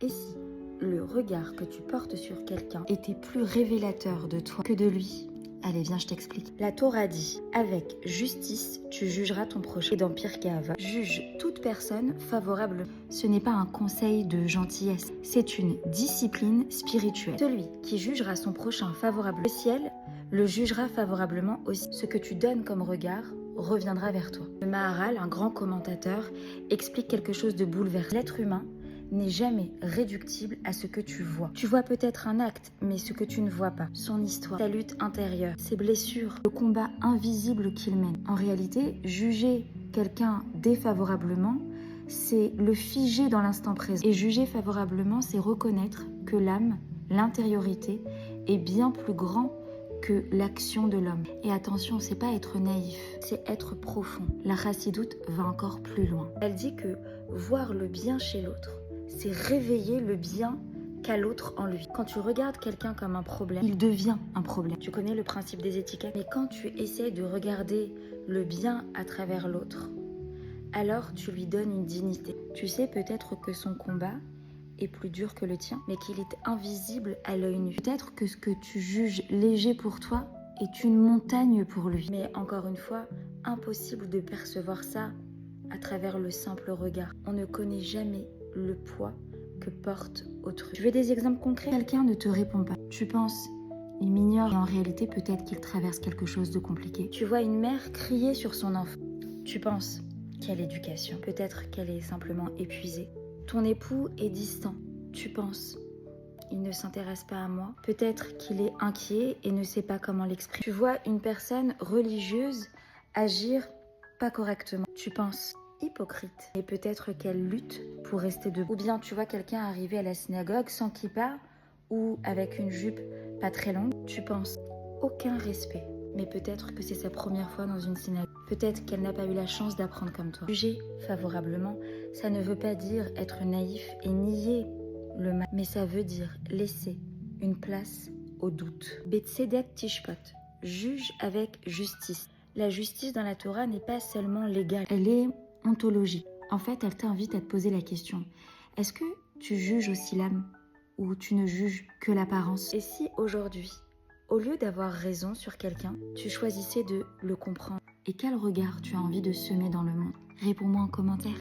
Et si le regard que tu portes sur quelqu'un était plus révélateur de toi que de lui? Allez, viens, je t'explique. La Torah dit, avec justice, tu jugeras ton prochain. Et dans Pirkei Avot, juge toute personne favorable. Ce n'est pas un conseil de gentillesse, c'est une discipline spirituelle. Celui qui jugera son prochain favorable au ciel, le jugera favorablement aussi. Ce que tu donnes comme regard reviendra vers toi. Le Maharal, un grand commentateur, explique quelque chose de bouleversant. L'être humain n'est jamais réductible à ce que tu vois. Tu vois peut-être un acte, mais ce que tu ne vois pas, son histoire, sa lutte intérieure, ses blessures, le combat invisible qu'il mène. En réalité, juger quelqu'un défavorablement, c'est le figer dans l'instant présent. Et juger favorablement, c'est reconnaître que l'âme, l'intériorité, est bien plus grand que l'action de l'homme. Et attention, c'est pas être naïf, c'est être profond. La Chassidoute va encore plus loin. Elle dit que voir le bien chez l'autre, c'est réveiller le bien qu'a l'autre en lui. Quand tu regardes quelqu'un comme un problème, il devient un problème. Tu connais le principe des étiquettes, mais quand tu essaies de regarder le bien à travers l'autre, alors tu lui donnes une dignité. Tu sais peut-être que son combat est plus dur que le tien, mais qu'il est invisible à l'œil nu. Peut-être que ce que tu juges léger pour toi est une montagne pour lui. Mais encore une fois, impossible de percevoir ça à travers le simple regard. On ne connaît jamais le poids que porte autrui. Tu veux des exemples concrets? Quelqu'un ne te répond pas. Tu penses, il m'ignore et en réalité peut-être qu'il traverse quelque chose de compliqué. Tu vois une mère crier sur son enfant. Tu penses, quelle éducation? Peut-être qu'elle est simplement épuisée. Ton époux est distant. Tu penses, il ne s'intéresse pas à moi. Peut-être qu'il est inquiet et ne sait pas comment l'exprimer. Tu vois une personne religieuse agir pas correctement. Tu penses, hypocrite. Et peut-être qu'elle lutte pour rester debout. Ou bien tu vois quelqu'un arriver à la synagogue sans kippa ou avec une jupe pas très longue. Tu penses, aucun respect. Mais peut-être que c'est sa première fois dans une synagogue. Peut-être qu'elle n'a pas eu la chance d'apprendre comme toi. Juger favorablement, ça ne veut pas dire être naïf et nier le mal, mais ça veut dire laisser une place au doute. Betsedek Tishpot, juge avec justice. La justice dans la Torah n'est pas seulement légale, elle est ontologique. En fait, elle t'invite à te poser la question, est-ce que tu juges aussi l'âme ou tu ne juges que l'apparence? Et si aujourd'hui, au lieu d'avoir raison sur quelqu'un, tu choisissais de le comprendre? Et quel regard tu as envie de semer dans le monde? Réponds-moi en commentaire.